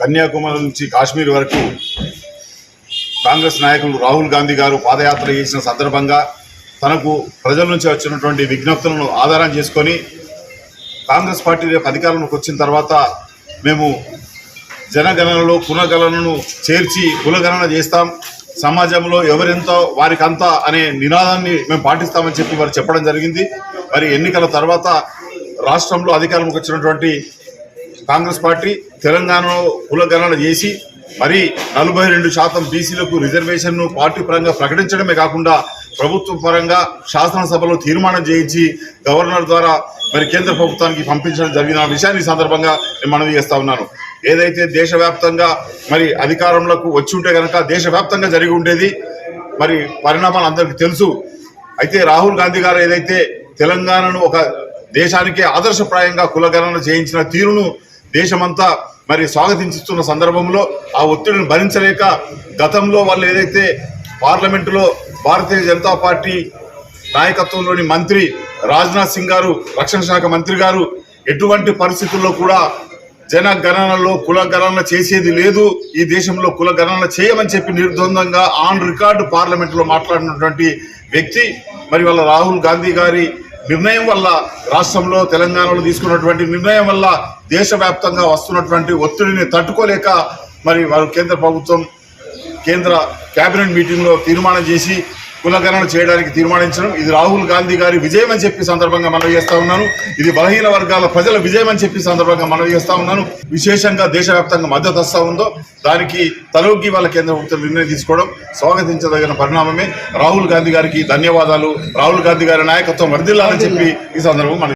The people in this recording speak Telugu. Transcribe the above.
కన్యాకుమారి నుంచి కాశ్మీర్ వరకు కాంగ్రెస్ నాయకులు రాహుల్ గాంధీ గారు పాదయాత్ర చేసిన సందర్భంగా తనకు ప్రజల నుంచి వచ్చినటువంటి విజ్ఞప్తులను ఆధారం చేసుకొని కాంగ్రెస్ పార్టీ రేపు అధికారంలోకి వచ్చిన తర్వాత మేము జనగణనలో కులగణనను చేర్చి కులగణన చేస్తాం, సమాజంలో ఎవరెంతో వారికంతా అనే నినాదాన్ని మేము పాటిస్తామని చెప్పి వారు చెప్పడం జరిగింది. మరి ఎన్నికల తర్వాత రాష్ట్రంలో అధికారంలోకి వచ్చినటువంటి కాంగ్రెస్ పార్టీ తెలంగాణలో కులగణన చేసి మరి 42% బీసీలకు రిజర్వేషన్ను పార్టీ పరంగా ప్రకటించడమే కాకుండా ప్రభుత్వ పరంగా శాసనసభలో తీర్మానం చేయించి గవర్నర్ ద్వారా మరి కేంద్ర ప్రభుత్వానికి పంపించడం జరిగిన విషయాన్ని సందర్భంగా నేను మనవి చేస్తా ఉన్నాను. ఏదైతే దేశవ్యాప్తంగా మరి అధికారంలోకి వచ్చి ఉంటే కనుక దేశవ్యాప్తంగా జరిగి ఉండేది. మరి పరిణామాలు అందరికీ తెలుసు. అయితే రాహుల్ గాంధీ గారు ఏదైతే తెలంగాణను ఒక దేశానికే ఆదర్శప్రాయంగా కులగణన చేయించిన తీరును దేశమంతా మరి స్వాగతించుతున్న సందర్భంలో ఆ ఒత్తిడిని భరించలేక గతంలో వాళ్ళు ఏదైతే పార్లమెంటులో భారతీయ జనతా పార్టీ నాయకత్వంలోని మంత్రి రాజ్నాథ్ సింగ్ గారు, రక్షణ శాఖ మంత్రి గారు ఎటువంటి పరిస్థితుల్లో కూడా జనగణనలో కులగణన చేసేది లేదు, ఈ దేశంలో కులగణన చేయమని చెప్పి నిర్ద్వందంగా ఆన్ రికార్డు పార్లమెంటులో మాట్లాడినటువంటి వ్యక్తి మరి వాళ్ళ రాహుల్ గాంధీ గారి నిర్ణయం వల్ల, రాష్ట్రంలో తెలంగాణలో తీసుకున్నటువంటి నిర్ణయం వల్ల దేశవ్యాప్తంగా వస్తున్నటువంటి ఒత్తిడిని తట్టుకోలేక మరి వారు కేంద్ర ప్రభుత్వం కేంద్ర కేబినెట్ మీటింగ్లో తీర్మానం చేసి కులగణన చేయడానికి తీర్మానించడం ఇది రాహుల్ గాంధీ గారి విజయం అని చెప్పి సందర్భంగా మనవి చేస్తా ఉన్నాను. ఇది బలహీన వర్గాల ప్రజల విజయం అని చెప్పి సందర్భంగా మనవి చేస్తా ఉన్నాను. విశేషంగా దేశవ్యాప్తంగా మద్దతు వస్తూ ఉందో దానికి తలొగ్గి వాళ్ళ కేంద్ర ప్రభుత్వం నిర్ణయం తీసుకోవడం స్వాగతించదగిన పరిణామమే. రాహుల్ గాంధీ గారికి ధన్యవాదాలు. రాహుల్ గాంధీ గారి నాయకత్వం వర్ధిల్లాలని చెప్పి ఈ సందర్భంగా